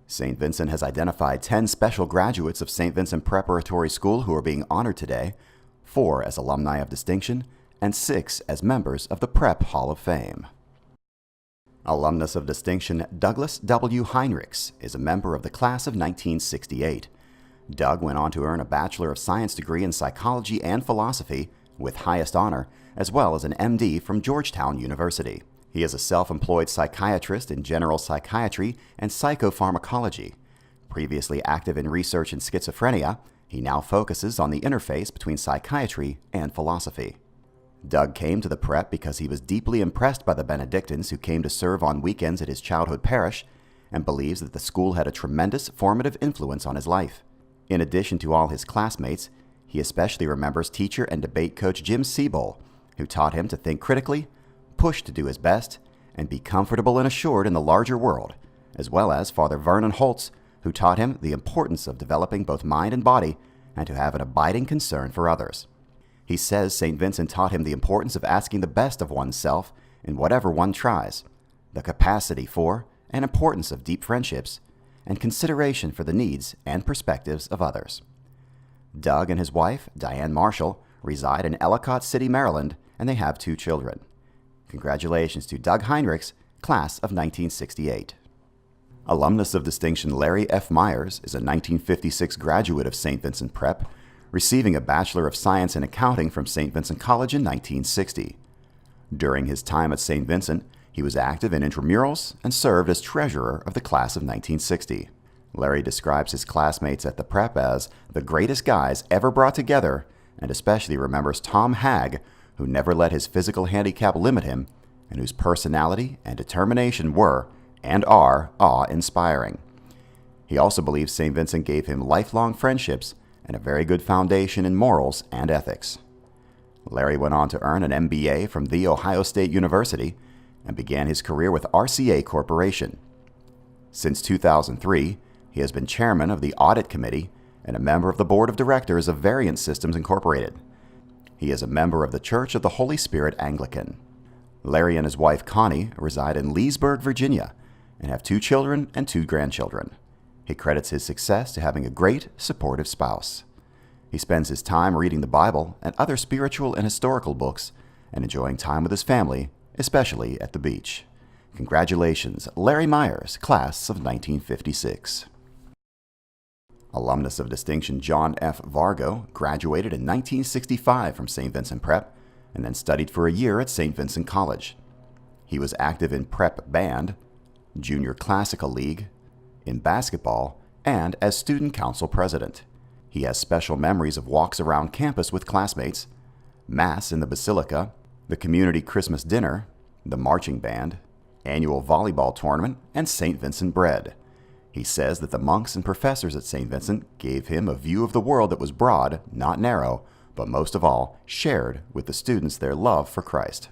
St. Vincent has identified 10 special graduates of Saint Vincent Preparatory School who are being honored today, 4 as alumni of distinction, and 6 as members of the Prep Hall of Fame. Alumnus of distinction Douglas W. Heinrichs is a member of the class of 1968. Doug went on to earn a Bachelor of Science degree in Psychology and Philosophy with highest honor, as well as an MD from Georgetown University. He is a self-employed psychiatrist in general psychiatry and psychopharmacology. Previously active in research in schizophrenia, he now focuses on the interface between psychiatry and philosophy. Doug came to the Prep because he was deeply impressed by the Benedictines who came to serve on weekends at his childhood parish, and believes that the school had a tremendous formative influence on his life. In addition to all his classmates, he especially remembers teacher and debate coach Jim Siebel, who taught him to think critically, push to do his best, and be comfortable and assured in the larger world, as well as Father Vernon Holtz, who taught him the importance of developing both mind and body and to have an abiding concern for others. He says St. Vincent taught him the importance of asking the best of oneself in whatever one tries, the capacity for and importance of deep friendships, and consideration for the needs and perspectives of others. Doug and his wife, Diane Marshall, reside in Ellicott City, Maryland, and they have 2 children. Congratulations to Doug Heinrichs, class of 1968. Alumnus of distinction Larry F. Myers is a 1956 graduate of St. Vincent Prep, receiving a Bachelor of Science in Accounting from St. Vincent College in 1960. During his time at St. Vincent, he was active in intramurals and served as treasurer of the class of 1960. Larry describes his classmates at the Prep as the greatest guys ever brought together, and especially remembers Tom Hagg, who never let his physical handicap limit him, and whose personality and determination were, and are, awe-inspiring. He also believes St. Vincent gave him lifelong friendships and a very good foundation in morals and ethics. Larry went on to earn an MBA from The Ohio State University and began his career with RCA Corporation. Since 2003, he has been chairman of the Audit Committee and a member of the Board of Directors of Variant Systems Incorporated. He is a member of the Church of the Holy Spirit Anglican. Larry and his wife Connie reside in Leesburg, Virginia, and have 2 children and 2 grandchildren. He credits his success to having a great, supportive spouse. He spends his time reading the Bible and other spiritual and historical books and enjoying time with his family, especially at the beach. Congratulations, Larry Myers, class of 1956. Alumnus of distinction John F. Vargo graduated in 1965 from St. Vincent Prep and then studied for a year at St. Vincent College. He was active in Prep Band, Junior Classical League, in basketball, and as student council president. He has special memories of walks around campus with classmates, Mass in the Basilica, the community Christmas dinner, the marching band, annual volleyball tournament, and St. Vincent bread. He says that the monks and professors at St. Vincent gave him a view of the world that was broad, not narrow, but most of all, shared with the students their love for Christ.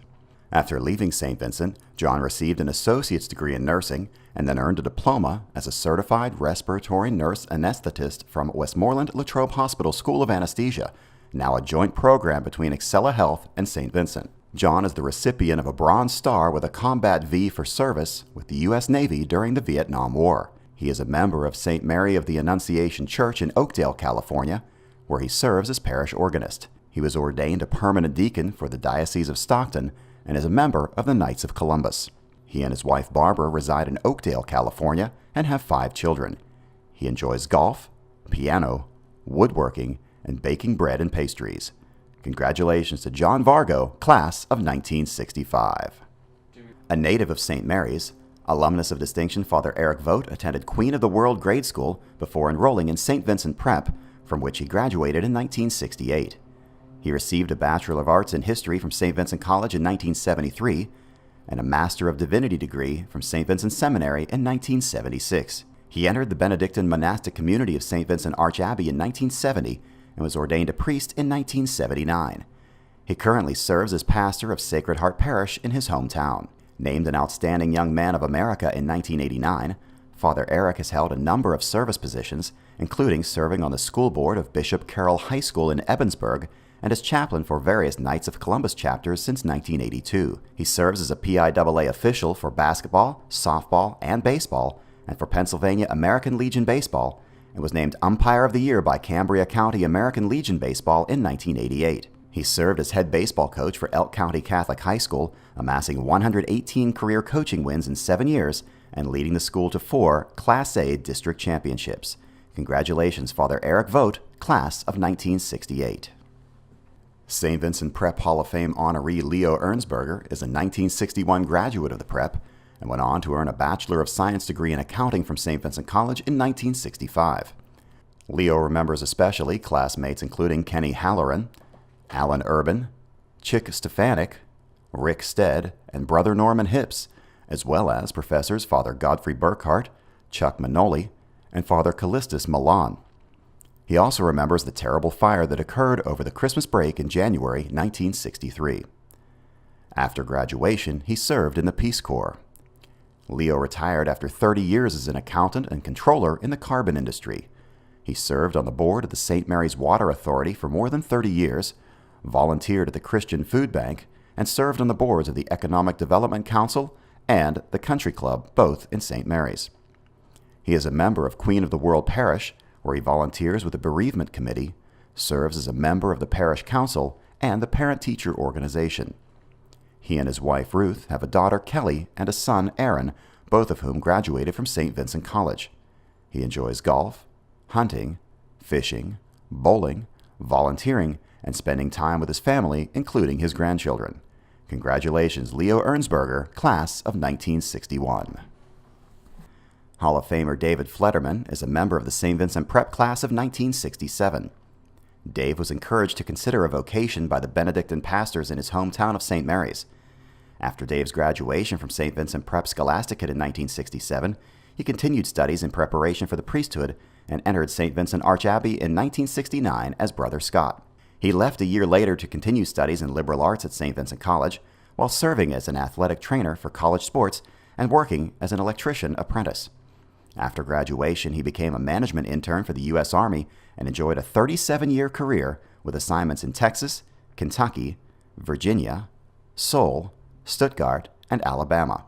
After leaving St. Vincent, John received an associate's degree in nursing and then earned a diploma as a certified respiratory nurse anesthetist from Westmoreland Latrobe Hospital School of Anesthesia, now a joint program between Excella Health and St. Vincent. John is the recipient of a Bronze Star with a Combat V for service with the U.S. Navy during the Vietnam War. He is a member of St. Mary of the Annunciation Church in Oakdale, California, where he serves as parish organist. He was ordained a permanent deacon for the Diocese of Stockton and is a member of the Knights of Columbus. He and his wife Barbara reside in Oakdale, California, and have 5 children. He enjoys golf, piano, woodworking, and baking bread and pastries. Congratulations to John Vargo, class of 1965. A native of St. Mary's, alumnus of distinction Father Eric Vogt attended Queen of the World grade school before enrolling in St. Vincent Prep, from which he graduated in 1968. He received a Bachelor of Arts in History from St. Vincent College in 1973 and a Master of Divinity degree from St. Vincent Seminary in 1976. He entered the Benedictine monastic community of St. Vincent Archabbey in 1970 and was ordained a priest in 1979. He currently serves as pastor of Sacred Heart Parish in his hometown. Named an Outstanding Young Man of America in 1989, Father Eric has held a number of service positions, including serving on the school board of Bishop Carroll High School in Ehrensberger and as chaplain for various Knights of Columbus chapters since 1982. He serves as a PIAA official for basketball, softball, and baseball, and for Pennsylvania American Legion Baseball, and was named Umpire of the Year by Cambria County American Legion Baseball in 1988. He served as head baseball coach for Elk County Catholic High School, amassing 118 career coaching wins in 7 years and leading the school to 4 Class A district championships. Congratulations, Father Eric Vogt, class of 1968. St. Vincent Prep Hall of Fame honoree Leo Ehrensberger is a 1961 graduate of the Prep and went on to earn a Bachelor of Science degree in accounting from St. Vincent College in 1965. Leo remembers especially classmates including Kenny Halloran, Alan Urban, Chick Stefanik, Rick Stead, and Brother Norman Hips, as well as professors Father Godfrey Burkhart, Chuck Manoli, and Father Callistus Milan. He also remembers the terrible fire that occurred over the Christmas break in January 1963. After graduation, he served in the Peace Corps. Leo retired after 30 years as an accountant and controller in the carbon industry. He served on the board of the St. Mary's Water Authority for more than 30 years, volunteered at the Christian Food Bank, and served on the boards of the Economic Development Council and the Country Club, both in St. Mary's. He is a member of Queen of the World Parish, where he volunteers with the Bereavement Committee, serves as a member of the Parish Council and the Parent-Teacher Organization. He and his wife Ruth have a daughter Kelly and a son Aaron, both of whom graduated from St. Vincent College. He enjoys golf, hunting, fishing, bowling, volunteering, and spending time with his family, including his grandchildren. Congratulations, Leo Ehrensberger, class of 1961. Hall of Famer David Fledderman is a member of the St. Vincent Prep class of 1967. Dave was encouraged to consider a vocation by the Benedictine pastors in his hometown of St. Mary's. After Dave's graduation from St. Vincent Prep Scholasticate in 1967, he continued studies in preparation for the priesthood and entered St. Vincent Archabbey in 1969 as Brother Scott. He left a year later to continue studies in liberal arts at St. Vincent College, while serving as an athletic trainer for college sports and working as an electrician apprentice. After graduation, he became a management intern for the U.S. Army and enjoyed a 37-year career with assignments in Texas, Kentucky, Virginia, Seoul, Stuttgart, and Alabama.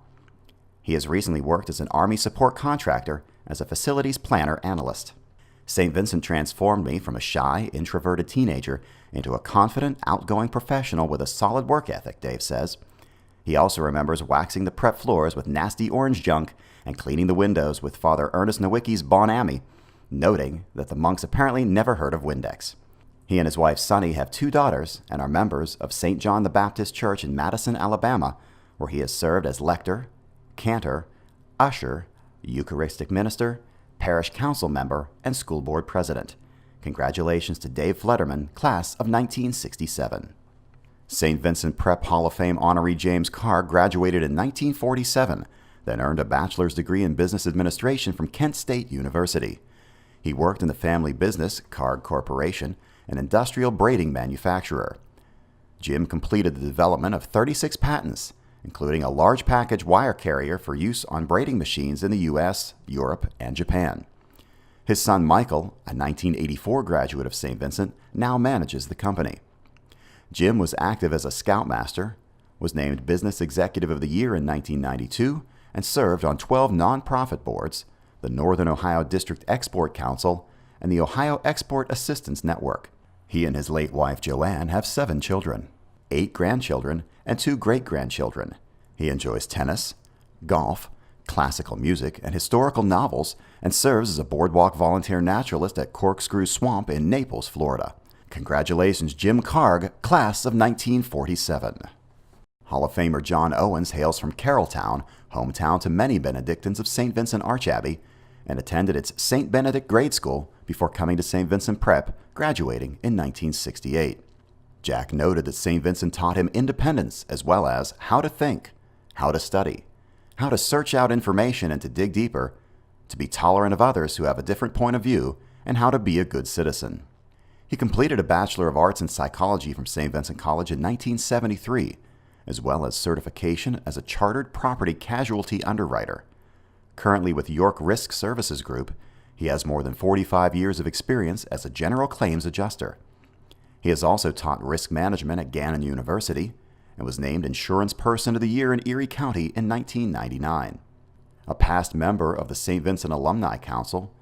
He has recently worked as an Army support contractor as a facilities planner analyst. St. Vincent transformed me from a shy, introverted teenager into a confident, outgoing professional with a solid work ethic, Dave says. He also remembers waxing the prep floors with nasty orange junk and cleaning the windows with Father Ernest Nowicki's Bon Ami, noting that the monks apparently never heard of Windex. He and his wife Sunny have 2 daughters and are members of St. John the Baptist Church in Madison, Alabama, where he has served as lector, cantor, usher, Eucharistic minister, parish council member, and school board president. Congratulations to Dave Fledderman, class of 1967. St. Vincent Prep Hall of Fame honoree James Karg graduated in 1947, then earned a bachelor's degree in business administration from Kent State University. He worked in the family business, Karg Corporation, an industrial braiding manufacturer. Jim completed the development of 36 patents, including a large package wire carrier for use on braiding machines in the U.S., Europe, and Japan. His son Michael, a 1984 graduate of St. Vincent, now manages the company. Jim was active as a scoutmaster, was named Business Executive of the Year in 1992, and served on 12 nonprofit boards, the Northern Ohio District Export Council, and the Ohio Export Assistance Network. He and his late wife Joanne have 7 children, 8 grandchildren, and 2 great-grandchildren. He enjoys tennis, golf, classical music, and historical novels, and serves as a boardwalk volunteer naturalist at Corkscrew Swamp in Naples, Florida. Congratulations, Jim Karg, class of 1947. Hall of Famer John Owens hails from Carrolltown, hometown to many Benedictines of St. Vincent Archabbey, and attended its St. Benedict grade school before coming to St. Vincent Prep, graduating in 1968. Jack noted that St. Vincent taught him independence as well as how to think, how to study, how to search out information and to dig deeper, to be tolerant of others who have a different point of view, and how to be a good citizen. He completed a Bachelor of Arts in Psychology from St. Vincent College in 1973, as well as certification as a Chartered Property Casualty Underwriter. Currently with York Risk Services Group, he has more than 45 years of experience as a general claims adjuster. He has also taught risk management at Gannon University and was named Insurance Person of the Year in Erie County in 1999. a past member of the Saint Vincent Alumni Council.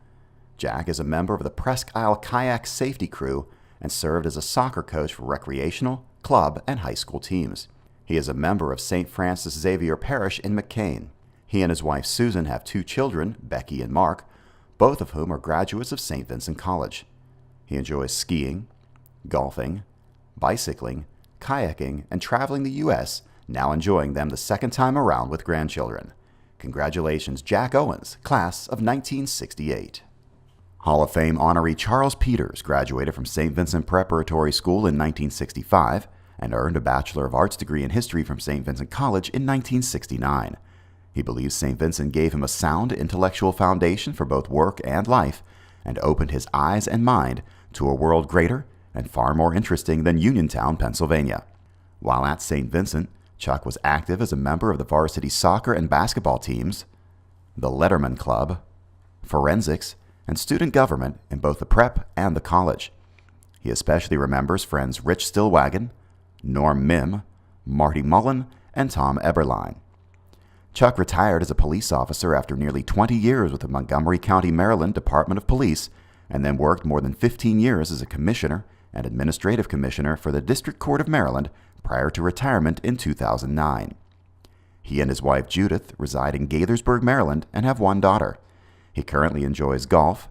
Jack is a member of the Presque Isle Kayak Safety Crew and served as a soccer coach for recreational, club, and high school teams. He is a member of St. Francis Xavier Parish in McKean. He and his wife Susan have 2 children, Becky and Mark, both of whom are graduates of St. Vincent College. He enjoys skiing, golfing, bicycling, kayaking, and traveling the U.S., now enjoying them the second time around with grandchildren. Congratulations, Jack Owens, class of 1968. Hall of Fame honoree Charles Peters graduated from Saint Vincent Preparatory School in 1965 and earned a Bachelor of Arts degree in History from Saint Vincent College in 1969. He believes Saint Vincent gave him a sound intellectual foundation for both work and life and opened his eyes and mind to a world greater and far more interesting than Uniontown, Pennsylvania. While at Saint Vincent, Chuck was active as a member of the varsity soccer and basketball teams, the Fledderman Club, forensics, and student government in both the prep and the college. He especially remembers friends Rich Stillwagon, Norm Mim, Marty Mullen, and Tom Eberline. Chuck retired as a police officer after nearly 20 years with the Montgomery County, Maryland Department of Police, and then worked more than 15 years as a commissioner and administrative commissioner for the District Court of Maryland prior to retirement in 2009. He and his wife Judith reside in Gaithersburg, Maryland, and have 1 daughter. He currently enjoys golf,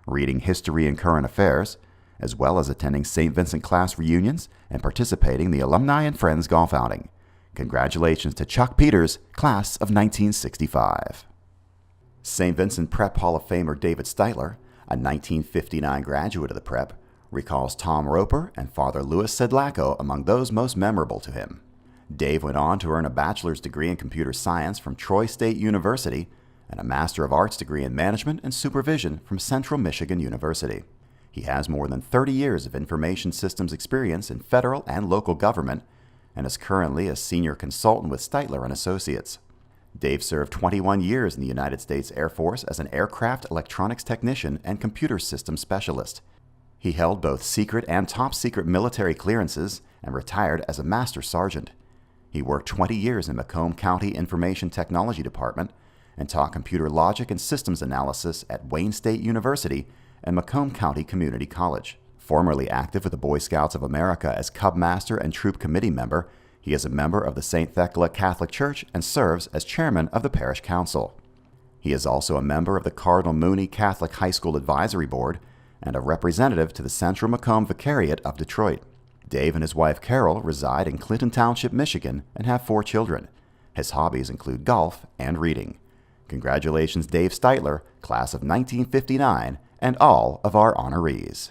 reading history and current affairs, as well as attending St. Vincent class reunions and participating in the Alumni and Friends golf outing. Congratulations to Chuck Peters, class of 1965. St. Vincent Prep Hall of Famer David Stiteler, a 1959 graduate of the Prep, recalls Tom Roper and Father Louis Sedlacco among those most memorable to him. Dave went on to earn a bachelor's degree in computer science from Troy State University and a Master of Arts degree in Management and Supervision from Central Michigan University. He has more than 30 years of information systems experience in federal and local government and is currently a senior consultant with Stiteler and Associates. Dave served 21 years in the United States Air Force as an aircraft electronics technician and computer systems specialist. He held both secret and top-secret military clearances and retired as a master sergeant. He worked 20 years in Macomb County Information Technology Department and taught computer logic and systems analysis at Wayne State University and Macomb County Community College. Formerly active with the Boy Scouts of America as Cub Master and Troop Committee member, he is a member of the St. Thecla Catholic Church and serves as chairman of the Parish Council. He is also a member of the Cardinal Mooney Catholic High School Advisory Board and a representative to the Central Macomb Vicariate of Detroit. Dave and his wife Carol reside in Clinton Township, Michigan, and have 4 children. His hobbies include golf and reading. Congratulations, Dave Stiteler, class of 1959, and all of our honorees.